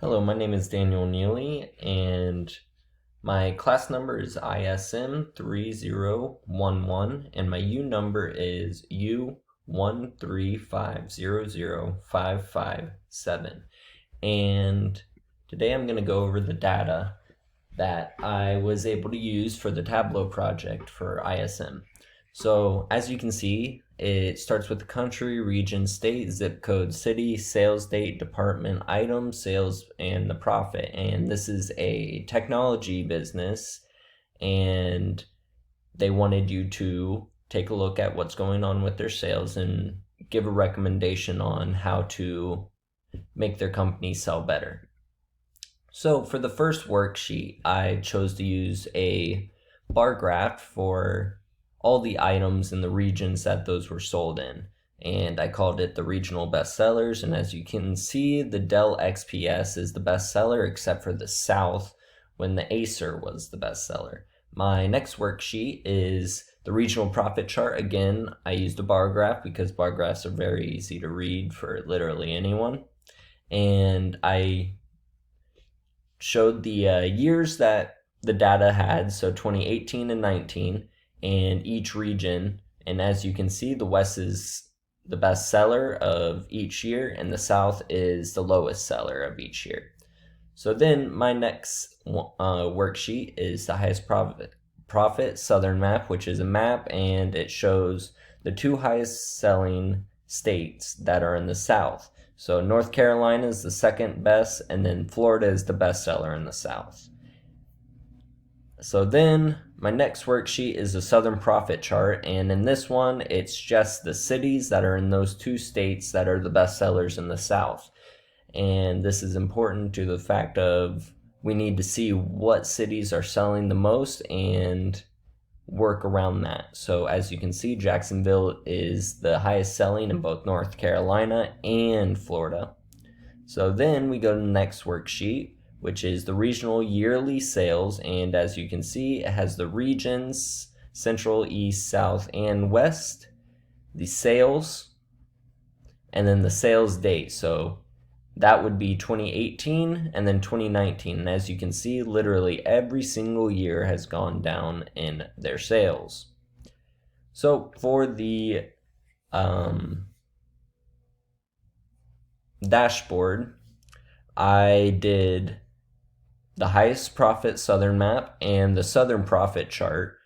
Hello, my name is Daniel Neely, and my class number is ISM 3011, and my U number is U135005557. And today I'm going to go over the data that I was able to use for the Tableau project for ISM. So as you can see, it starts with the country, region, state, zip code, city, sales date, department, item, sales, and the profit. And this is a technology business, and they wanted you to take a look at what's going on with their sales and give a recommendation on how to make their company sell better. So for the first worksheet, I chose to use a bar graph for all the items and the regions that those were sold in. And I called it the regional bestsellers. And as you can see, the Dell XPS is the bestseller except for the South, when the Acer was the bestseller. My next worksheet is the regional profit chart. Again, I used a bar graph because bar graphs are very easy to read for literally anyone. And I showed the years that the data had, so 2018 and 19, and each region. And as you can see, the West is the best seller of each year, and the South is the lowest seller of each year. So then my next worksheet is the highest profit Southern map, which is a map, and it shows the two highest selling states that are in the South. So North Carolina is the second best, and then Florida is the best seller in the South. So then my next worksheet is the Southern profit chart, and in this one, it's just the cities that are in those two states that are the best sellers in the South. And this is important to the fact of we need to see what cities are selling the most and work around that. So as you can see, Jacksonville is the highest selling in both North Carolina and Florida. So then we go to the next worksheet, which is the regional yearly sales. And as you can see, it has the regions, Central, East, South, and West, the sales, and then the sales date. So that would be 2018 and then 2019. And as you can see, literally every single year has gone down in their sales. So for the dashboard, I did the highest profit Southern map and the Southern profit chart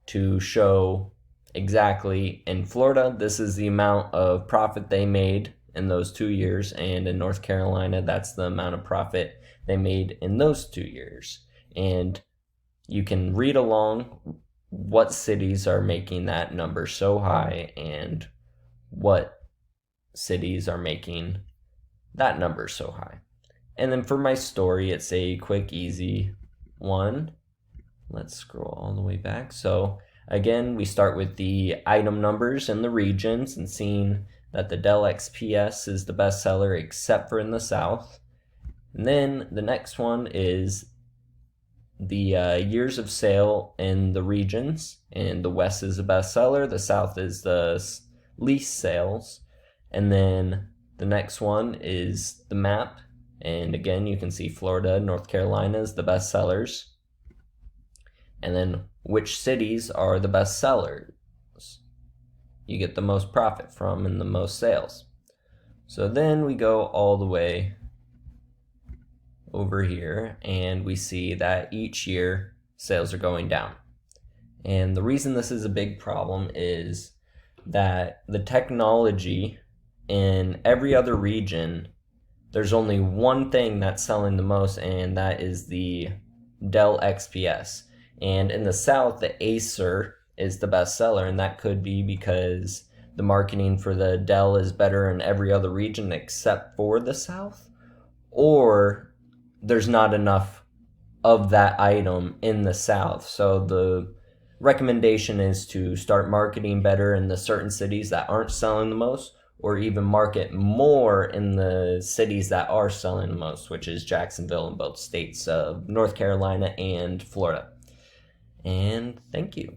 to show exactly in Florida, this is the amount of profit they made in those 2 years, and in North Carolina, that's the amount of profit they made in those 2 years. And you can read along what cities are making that number so high and what cities are making that number so high. And then for my story, it's a quick, easy one. Let's scroll all the way back. So again, we start with the item numbers and the regions and seeing that the Dell XPS is the best seller except for in the South. And then the next one is the years of sale in the regions, and the West is the best seller, the South is the least sales. And then the next one is the map, and again you can see Florida, North Carolina is the best sellers. And then which cities are the best sellers you get the most profit from and the most sales. So then we go all the way over here and we see that each year sales are going down. And the reason this is a big problem is that the technology in every other region, there's only one thing that's selling the most, and that is the Dell XPS. And in the South, the Acer is the best seller, and that could be because the marketing for the Dell is better in every other region except for the South, or there's not enough of that item in the South. So the recommendation is to start marketing better in the certain cities that aren't selling the most, or even market more in the cities that are selling the most, which is Jacksonville in both states of North Carolina and Florida. And thank you.